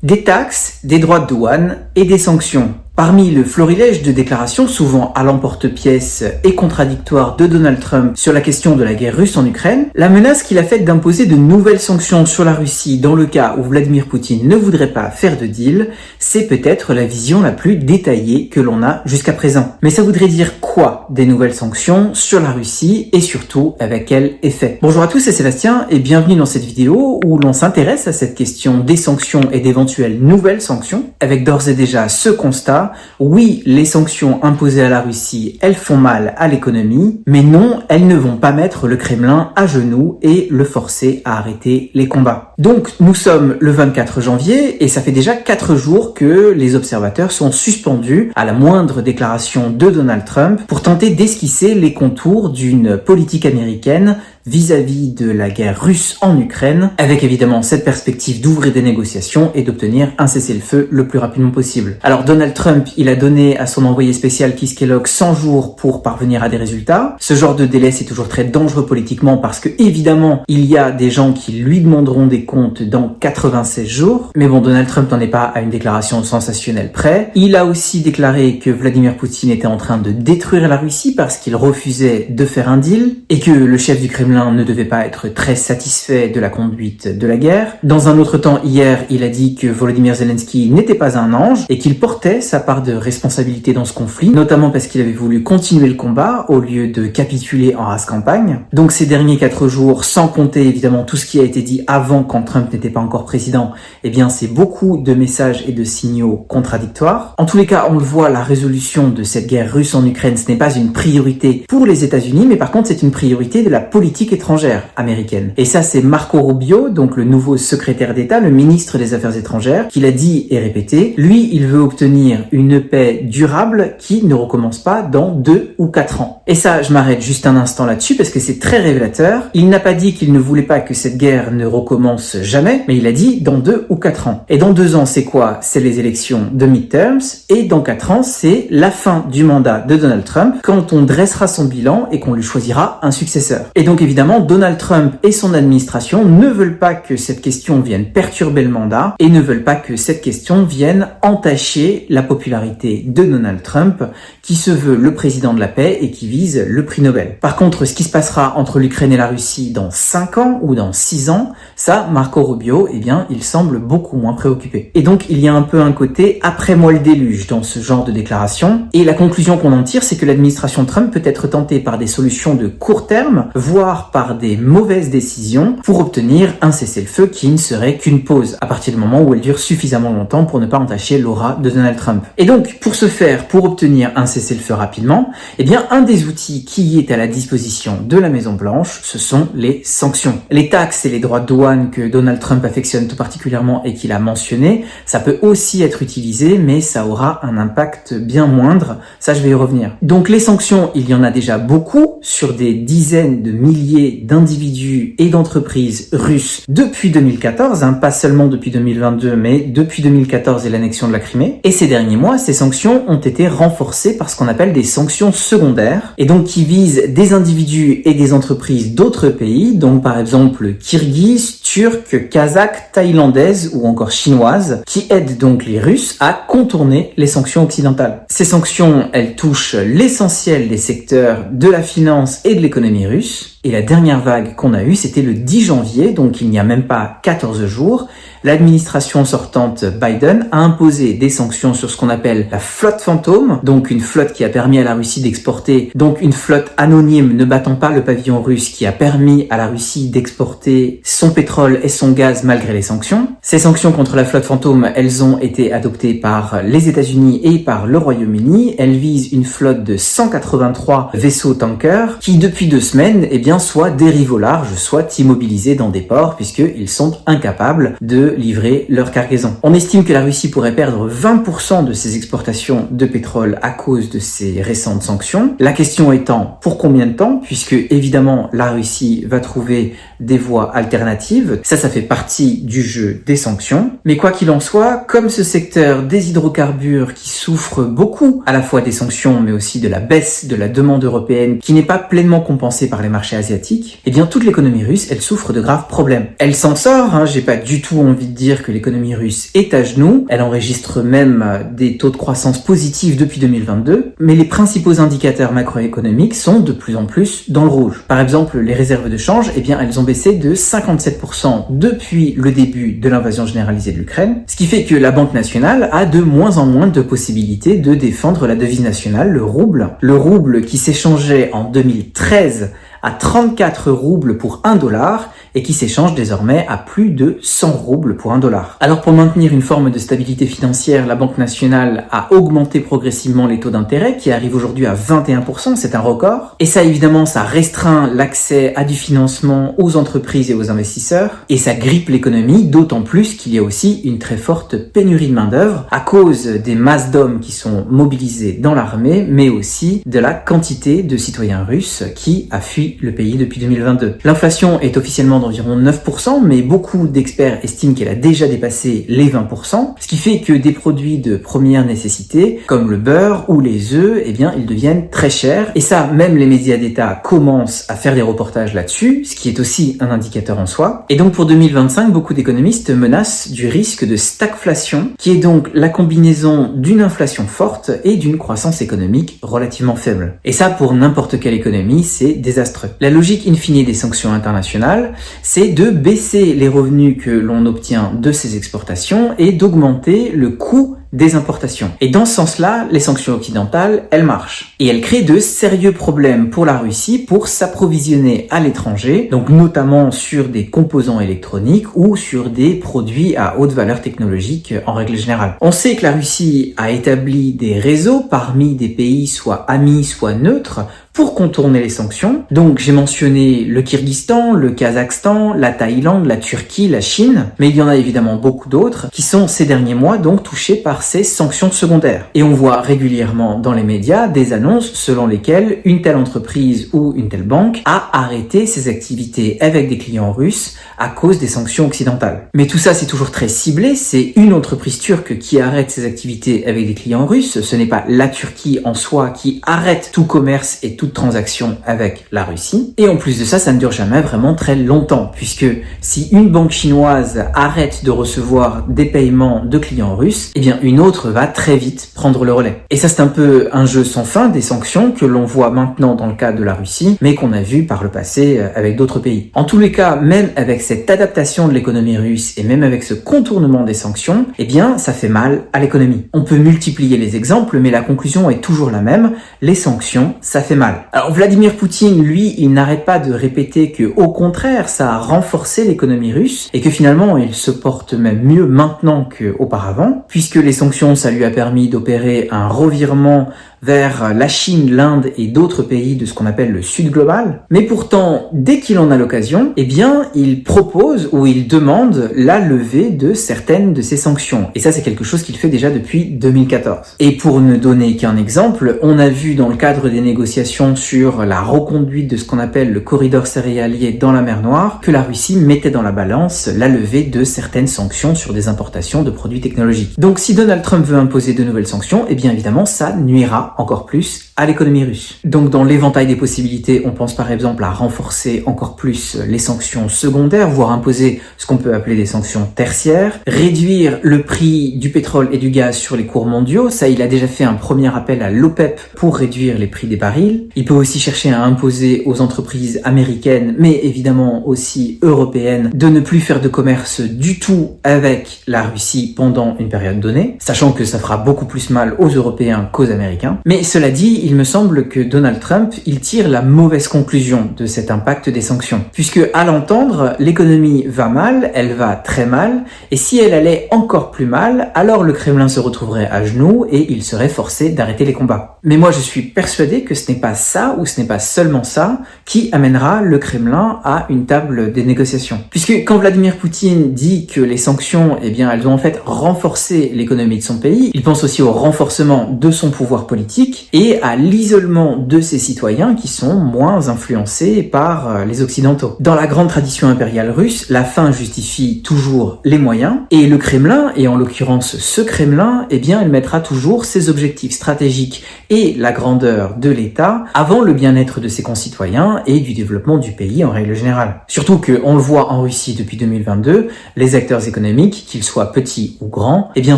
Des taxes, des droits de douane et des sanctions. Parmi le florilège de déclarations souvent à l'emporte-pièce et contradictoires de Donald Trump sur la question de la guerre russe en Ukraine, la menace qu'il a faite d'imposer de nouvelles sanctions sur la Russie dans le cas où Vladimir Poutine ne voudrait pas faire de deal, c'est peut-être la vision la plus détaillée que l'on a jusqu'à présent. Mais ça voudrait dire quoi des nouvelles sanctions sur la Russie et surtout avec quel effet? Bonjour à tous, c'est Sébastien et bienvenue dans cette vidéo où l'on s'intéresse à cette question des sanctions et d'éventuelles nouvelles sanctions avec d'ores et déjà ce constat. Oui, les sanctions imposées à la Russie, elles font mal à l'économie, mais non, elles ne vont pas mettre le Kremlin à genoux et le forcer à arrêter les combats. Donc, nous sommes le 24 janvier et ça fait déjà 4 jours que les observateurs sont suspendus à la moindre déclaration de Donald Trump pour tenter d'esquisser les contours d'une politique américaine vis-à-vis de la guerre russe en Ukraine, avec évidemment cette perspective d'ouvrir des négociations et d'obtenir un cessez-le-feu le plus rapidement possible. Alors Donald Trump, il a donné à son envoyé spécial Keith Kellogg 100 jours pour parvenir à des résultats. Ce genre de délai, c'est toujours très dangereux politiquement parce que évidemment, il y a des gens qui lui demanderont des comptes dans 96 jours. Mais bon, Donald Trump n'en est pas à une déclaration sensationnelle près. Il a aussi déclaré que Vladimir Poutine était en train de détruire la Russie parce qu'il refusait de faire un deal et que le chef du Kremlin ne devait pas être très satisfait de la conduite de la guerre. Dans un autre temps, hier, il a dit que Volodymyr Zelensky n'était pas un ange et qu'il portait sa part de responsabilité dans ce conflit, notamment parce qu'il avait voulu continuer le combat au lieu de capituler en rase campagne. Donc ces derniers 4 jours, sans compter évidemment tout ce qui a été dit avant quand Trump n'était pas encore président, eh bien c'est beaucoup de messages et de signaux contradictoires. En tous les cas, on le voit, la résolution de cette guerre russe en Ukraine, ce n'est pas une priorité pour les États-Unis, mais par contre c'est une priorité de la politique étrangère américaine. Et ça, c'est Marco Rubio, donc le nouveau secrétaire d'État, le ministre des Affaires étrangères, qui l'a dit et répété. Lui, il veut obtenir une paix durable qui ne recommence pas dans 2 ou 4 ans. Et ça, je m'arrête juste un instant là-dessus parce que c'est très révélateur. Il n'a pas dit qu'il ne voulait pas que cette guerre ne recommence jamais, mais il a dit dans 2 ou 4 ans. Et dans 2 ans, c'est quoi? C'est les élections de midterms. Et dans 4 ans, c'est la fin du mandat de Donald Trump quand on dressera son bilan et qu'on lui choisira un successeur. Et donc, évidemment, Donald Trump et son administration ne veulent pas que cette question vienne perturber le mandat et ne veulent pas que cette question vienne entacher la popularité de Donald Trump, qui se veut le président de la paix et qui vise le prix Nobel. Par contre, ce qui se passera entre l'Ukraine et la Russie dans 5 ans ou dans 6 ans, ça, Marco Rubio, eh bien, il semble beaucoup moins préoccupé. Et donc, il y a un peu un côté après moi le déluge dans ce genre de déclaration. Et la conclusion qu'on en tire, c'est que l'administration Trump peut être tentée par des solutions de court terme, voire par des mauvaises décisions pour obtenir un cessez-le-feu qui ne serait qu'une pause à partir du moment où elle dure suffisamment longtemps pour ne pas entacher l'aura de Donald Trump. Et donc, pour ce faire, pour obtenir un cessez-le-feu rapidement, eh bien, un des outils qui est à la disposition de la Maison-Blanche, ce sont les sanctions. Les taxes et les droits de douane que Donald Trump affectionne tout particulièrement et qu'il a mentionné, ça peut aussi être utilisé, mais ça aura un impact bien moindre. Ça, je vais y revenir. Donc, les sanctions, il y en a déjà beaucoup sur des dizaines de milliers d'individus et d'entreprises russes depuis 2014, pas seulement depuis 2022, mais depuis 2014 et l'annexion de la Crimée. Et ces derniers mois, ces sanctions ont été renforcées par ce qu'on appelle des sanctions secondaires, et donc qui visent des individus et des entreprises d'autres pays, donc par exemple kirghizes, turcs, kazakhs, thaïlandaises ou encore chinoises, qui aident donc les Russes à contourner les sanctions occidentales. Ces sanctions, elles touchent l'essentiel des secteurs de la finance et de l'économie russe. Et la dernière vague qu'on a eue, c'était le 10 janvier, donc il n'y a même pas 14 jours. L'administration sortante Biden a imposé des sanctions sur ce qu'on appelle la flotte fantôme, donc une flotte qui a permis à la Russie d'exporter, donc une flotte anonyme ne battant pas le pavillon russe qui a permis à la Russie d'exporter son pétrole et son gaz malgré les sanctions. Ces sanctions contre la flotte fantôme, elles ont été adoptées par les États-Unis et par le Royaume-Uni. Elles visent une flotte de 183 vaisseaux tankers qui, depuis 2 semaines, eh bien, soit dérivent au large, soit immobilisés dans des ports puisqu'ils sont incapables de livrer leur cargaison. On estime que la Russie pourrait perdre 20% de ses exportations de pétrole à cause de ces récentes sanctions. La question étant pour combien de temps, puisque évidemment la Russie va trouver des voies alternatives. Ça fait partie du jeu des sanctions. Mais quoi qu'il en soit, comme ce secteur des hydrocarbures qui souffre beaucoup à la fois des sanctions mais aussi de la baisse de la demande européenne qui n'est pas pleinement compensée par les marchés asiatique, eh bien toute l'économie russe, elle souffre de graves problèmes. Elle s'en sort, j'ai pas du tout envie de dire que l'économie russe est à genoux, elle enregistre même des taux de croissance positifs depuis 2022, mais les principaux indicateurs macroéconomiques sont de plus en plus dans le rouge. Par exemple, les réserves de change, eh bien elles ont baissé de 57% depuis le début de l'invasion généralisée de l'Ukraine, ce qui fait que la Banque nationale a de moins en moins de possibilités de défendre la devise nationale, le rouble. Le rouble qui s'échangeait en 2013 à 34 roubles pour 1 dollar et qui s'échange désormais à plus de 100 roubles pour 1 dollar. Alors pour maintenir une forme de stabilité financière, la Banque nationale a augmenté progressivement les taux d'intérêt qui arrivent aujourd'hui à 21%, c'est un record. Et ça évidemment, ça restreint l'accès à du financement aux entreprises et aux investisseurs et ça grippe l'économie, d'autant plus qu'il y a aussi une très forte pénurie de main-d'œuvre à cause des masses d'hommes qui sont mobilisés dans l'armée, mais aussi de la quantité de citoyens russes qui a fui le pays depuis 2022. L'inflation est officiellement d'environ 9%, mais beaucoup d'experts estiment qu'elle a déjà dépassé les 20%, ce qui fait que des produits de première nécessité, comme le beurre ou les œufs, eh bien, ils deviennent très chers. Et ça, même les médias d'État commencent à faire des reportages là-dessus, ce qui est aussi un indicateur en soi. Et donc pour 2025, beaucoup d'économistes menacent du risque de stagflation, qui est donc la combinaison d'une inflation forte et d'une croissance économique relativement faible. Et ça, pour n'importe quelle économie, c'est désastreux. La logique in fine des sanctions internationales, c'est de baisser les revenus que l'on obtient de ces exportations et d'augmenter le coût des importations. Et dans ce sens-là, les sanctions occidentales, elles marchent. Et elles créent de sérieux problèmes pour la Russie pour s'approvisionner à l'étranger, donc notamment sur des composants électroniques ou sur des produits à haute valeur technologique en règle générale. On sait que la Russie a établi des réseaux parmi des pays soit amis, soit neutres, pour contourner les sanctions. Donc j'ai mentionné le Kyrgyzstan, le Kazakhstan, la Thaïlande, la Turquie, la Chine, mais il y en a évidemment beaucoup d'autres qui sont ces derniers mois donc touchés par ces sanctions secondaires. Et on voit régulièrement dans les médias des annonces selon lesquelles une telle entreprise ou une telle banque a arrêté ses activités avec des clients russes à cause des sanctions occidentales. Mais tout ça c'est toujours très ciblé, c'est une entreprise turque qui arrête ses activités avec des clients russes, ce n'est pas la Turquie en soi qui arrête tout commerce et toute transaction avec la Russie. Et en plus de ça, ça ne dure jamais vraiment très longtemps, puisque si une banque chinoise arrête de recevoir des paiements de clients russes, eh bien une autre va très vite prendre le relais. Et ça c'est un peu un jeu sans fin des sanctions que l'on voit maintenant dans le cas de la Russie, mais qu'on a vu par le passé avec d'autres pays. En tous les cas, même avec cette adaptation de l'économie russe et même avec ce contournement des sanctions, eh bien ça fait mal à l'économie. On peut multiplier les exemples, mais la conclusion est toujours la même, les sanctions, ça fait mal. Alors Vladimir Poutine, lui, il n'arrête pas de répéter que, au contraire, ça a renforcé l'économie russe et que finalement, il se porte même mieux maintenant qu'auparavant, puisque les sanctions, ça lui a permis d'opérer un revirement vers la Chine, l'Inde et d'autres pays de ce qu'on appelle le Sud global. Mais pourtant, dès qu'il en a l'occasion, eh bien, il propose ou il demande la levée de certaines de ces sanctions. Et ça, c'est quelque chose qu'il fait déjà depuis 2014. Et pour ne donner qu'un exemple, on a vu dans le cadre des négociations sur la reconduite de ce qu'on appelle le corridor céréalier dans la mer Noire, que la Russie mettait dans la balance la levée de certaines sanctions sur des importations de produits technologiques. Donc si Donald Trump veut imposer de nouvelles sanctions, eh bien évidemment, ça nuira encore plus à l'économie russe. Donc dans l'éventail des possibilités, on pense par exemple à renforcer encore plus les sanctions secondaires, voire imposer ce qu'on peut appeler des sanctions tertiaires, réduire le prix du pétrole et du gaz sur les cours mondiaux, ça il a déjà fait un premier appel à l'OPEP pour réduire les prix des barils. Il peut aussi chercher à imposer aux entreprises américaines, mais évidemment aussi européennes, de ne plus faire de commerce du tout avec la Russie pendant une période donnée, sachant que ça fera beaucoup plus mal aux Européens qu'aux Américains. Mais cela dit, il me semble que Donald Trump, il tire la mauvaise conclusion de cet impact des sanctions. Puisque, à l'entendre, l'économie va mal, elle va très mal, et si elle allait encore plus mal, alors le Kremlin se retrouverait à genoux et il serait forcé d'arrêter les combats. Mais moi, je suis persuadé que ce n'est pas ça, ou ce n'est pas seulement ça, qui amènera le Kremlin à une table des négociations. Puisque quand Vladimir Poutine dit que les sanctions, eh bien, elles ont en fait renforcé l'économie l'économie de son pays, il pense aussi au renforcement de son pouvoir politique et à l'isolement de ses citoyens qui sont moins influencés par les Occidentaux. Dans la grande tradition impériale russe, la fin justifie toujours les moyens, et le Kremlin, et en l'occurrence ce Kremlin, eh bien il mettra toujours ses objectifs stratégiques et la grandeur de l'État avant le bien-être de ses concitoyens et du développement du pays en règle générale. Surtout que, on le voit en Russie depuis 2022, les acteurs économiques, qu'ils soient petits ou grands, eh bien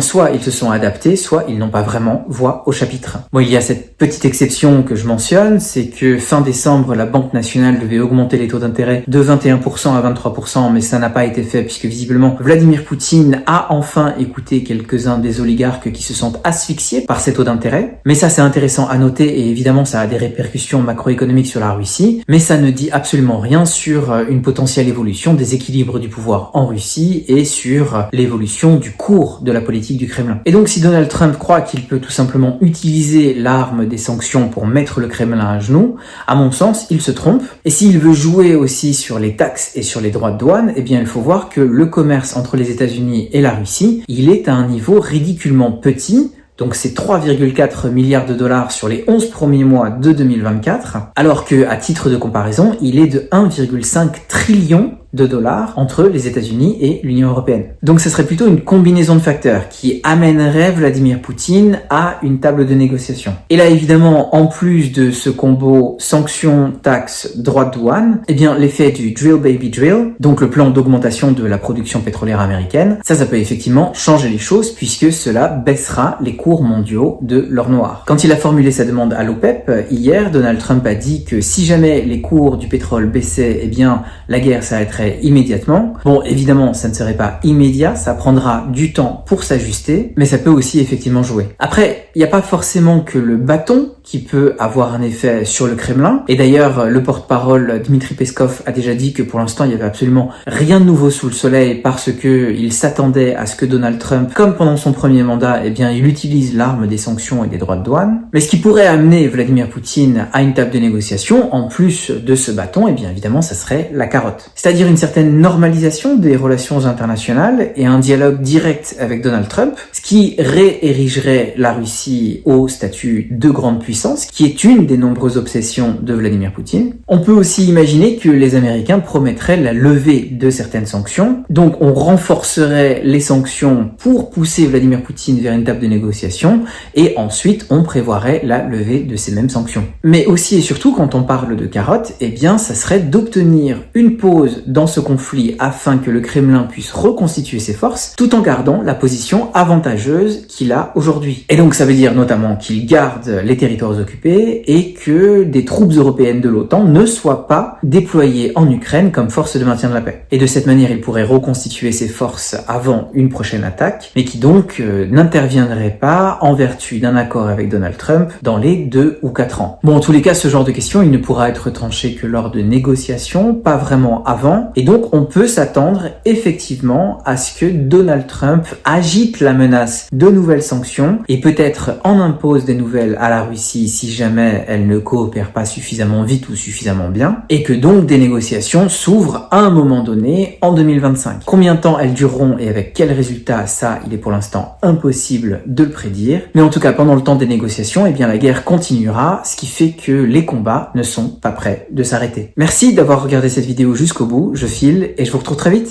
soit ils se sont adaptés, soit ils n'ont pas vraiment voix au chapitre. Bon, il y a cette petite exception que je mentionne, c'est que fin décembre, la Banque nationale devait augmenter les taux d'intérêt de 21% à 23%, mais ça n'a pas été fait puisque visiblement Vladimir Poutine a enfin écouté quelques-uns des oligarques qui se sentent asphyxiés par ces taux d'intérêt. Mais ça, c'est intéressant à noter et évidemment ça a des répercussions macroéconomiques sur la Russie, mais ça ne dit absolument rien sur une potentielle évolution des équilibres du pouvoir en Russie et sur l'évolution du cours de la politique du Kremlin. Et donc si Donald Trump croit qu'il peut tout simplement utiliser l'arme des sanctions pour mettre le Kremlin à genoux, à mon sens, il se trompe. Et s'il veut jouer aussi sur les taxes et sur les droits de douane, eh bien il faut voir que le commerce entre les États-Unis et la Russie, il est à un niveau ridiculement petit. Donc c'est 3,4 milliards de dollars sur les 11 premiers mois de 2024, alors que, à titre de comparaison, il est de 1,5 trillion de dollars entre les États-Unis et l'Union européenne. Donc ce serait plutôt une combinaison de facteurs qui amènerait Vladimir Poutine à une table de négociation. Et là évidemment, en plus de ce combo sanctions, taxes, droits de douane, eh bien l'effet du drill baby drill, donc le plan d'augmentation de la production pétrolière américaine, ça peut effectivement changer les choses puisque cela baissera les cours mondiaux de l'or noir. Quand il a formulé sa demande à l'OPEP, hier, Donald Trump a dit que si jamais les cours du pétrole baissaient, eh bien la guerre s'arrêterait immédiatement. Bon, évidemment, ça ne serait pas immédiat, ça prendra du temps pour s'ajuster, mais ça peut aussi effectivement jouer. Après, il n'y a pas forcément que le bâton qui peut avoir un effet sur le Kremlin. Et d'ailleurs, le porte-parole Dmitri Peskov a déjà dit que pour l'instant, il n'y avait absolument rien de nouveau sous le soleil parce que il s'attendait à ce que Donald Trump, comme pendant son premier mandat, eh bien, il utilise l'arme des sanctions et des droits de douane. Mais ce qui pourrait amener Vladimir Poutine à une table de négociation, en plus de ce bâton, eh bien, évidemment, ça serait la carotte. C'est-à-dire une certaine normalisation des relations internationales et un dialogue direct avec Donald Trump, ce qui réérigerait la Russie au statut de grande puissance, qui est une des nombreuses obsessions de Vladimir Poutine. On peut aussi imaginer que les Américains promettraient la levée de certaines sanctions, donc on renforcerait les sanctions pour pousser Vladimir Poutine vers une table de négociation, et ensuite on prévoirait la levée de ces mêmes sanctions. Mais aussi et surtout, quand on parle de carotte, eh bien ça serait d'obtenir une pause dans ce conflit afin que le Kremlin puisse reconstituer ses forces, tout en gardant la position avantageuse qu'il a aujourd'hui. Et donc ça veut dire notamment qu'il garde les territoires occupés et que des troupes européennes de l'OTAN ne soient pas déployées en Ukraine comme force de maintien de la paix. Et de cette manière, il pourrait reconstituer ses forces avant une prochaine attaque, mais qui donc n'interviendrait pas en vertu d'un accord avec Donald Trump dans les 2 ou 4 ans. Bon, en tous les cas, ce genre de question, il ne pourra être tranché que lors de négociations, pas vraiment avant, et donc on peut s'attendre effectivement à ce que Donald Trump agite la menace de nouvelles sanctions et peut-être en impose des nouvelles à la Russie si jamais elle ne coopère pas suffisamment vite ou suffisamment bien, et que donc des négociations s'ouvrent à un moment donné en 2025. Combien de temps elles dureront et avec quels résultats, ça, il est pour l'instant impossible de le prédire. Mais en tout cas, pendant le temps des négociations, eh bien la guerre continuera, ce qui fait que les combats ne sont pas prêts de s'arrêter. Merci d'avoir regardé cette vidéo jusqu'au bout, je file et je vous retrouve très vite.